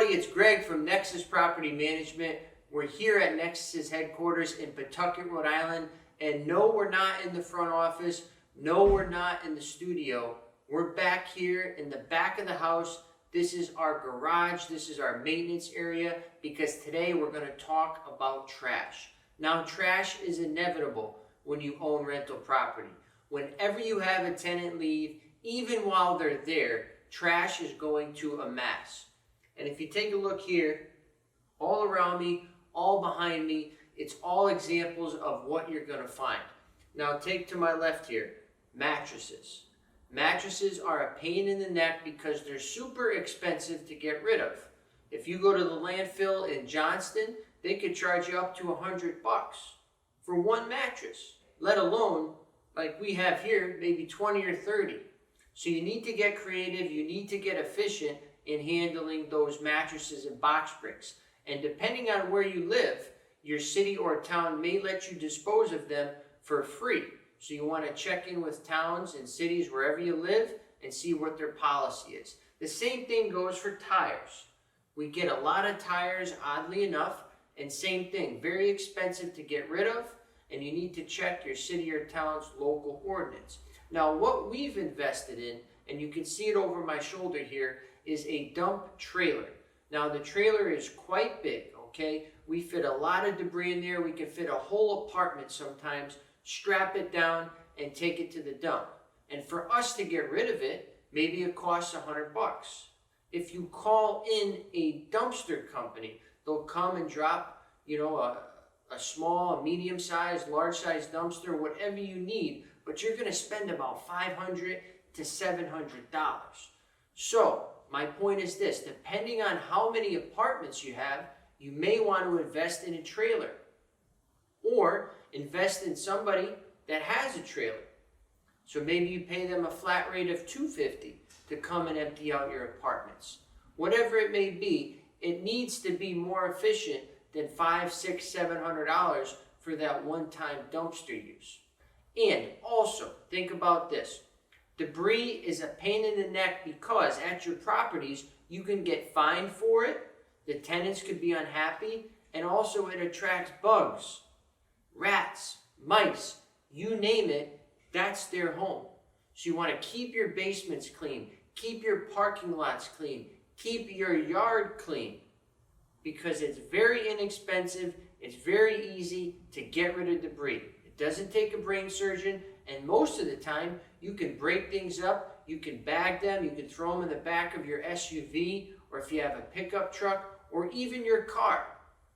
everybody, it's Greg from Nexus Property Management. We're here at Nexus's headquarters in Pawtucket, Rhode Island. And no, we're not in the front office. No, we're not in the studio. We're back here in the back of the house. This is our garage. This is our maintenance area because today we're going to talk about trash. Now, trash is inevitable when you own rental property. Whenever you have a tenant leave, even while they're there, trash is going to amass. And if you take a look here, all around me, all behind me, it's all examples of what you're going to find. Now take to my left here, mattresses. Mattresses are a pain in the neck because they're super expensive to get rid of. If you go to the landfill in Johnston, they could charge you up to $100 for one mattress, let alone, like we have here, maybe 20 or 30. So you need to get creative, you need to get efficient in handling those mattresses and box springs. And depending on where you live, your city or town may let you dispose of them for free. So you want to check in with towns and cities wherever you live and see what their policy is. The same thing goes for tires. We get a lot of tires, oddly enough, and same thing, very expensive to get rid of, and you need to check your city or town's local ordinance. Now, what we've invested in, and you can see it over my shoulder here, is a dump trailer. Now, the trailer is quite big, okay? We fit a lot of debris in there. We can fit a whole apartment sometimes, strap it down, and take it to the dump. And for us to get rid of it, maybe it costs $100. If you call in a dumpster company, they'll come and drop, a small, a medium-sized, large-sized dumpster, whatever you need, but you're going to spend about $500 to $700. So, my point is this, depending on how many apartments you have, you may want to invest in a trailer or invest in somebody that has a trailer. So maybe you pay them a flat rate of $250 to come and empty out your apartments. Whatever it may be, it needs to be more efficient than $500, $600, $700 for that one-time dumpster use. And also, think about this. Debris is a pain in the neck because at your properties, you can get fined for it, the tenants could be unhappy, and also it attracts bugs, rats, mice, you name it, that's their home. So you want to keep your basements clean, keep your parking lots clean, keep your yard clean, because it's very inexpensive, it's very easy to get rid of debris. It doesn't take a brain surgeon, and most of the time, you can break things up, you can bag them, you can throw them in the back of your SUV, or if you have a pickup truck, or even your car.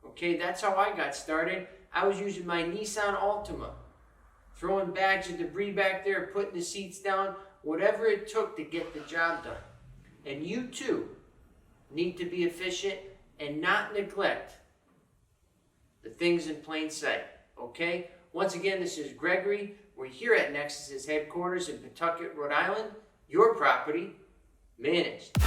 Okay, that's how I got started. I was using my Nissan Altima, throwing bags of debris back there, putting the seats down, whatever it took to get the job done. And you too need to be efficient and not neglect the things in plain sight, okay? Once again, this is Gregory. We're here at Nexus's headquarters in Pawtucket, Rhode Island. Your property managed.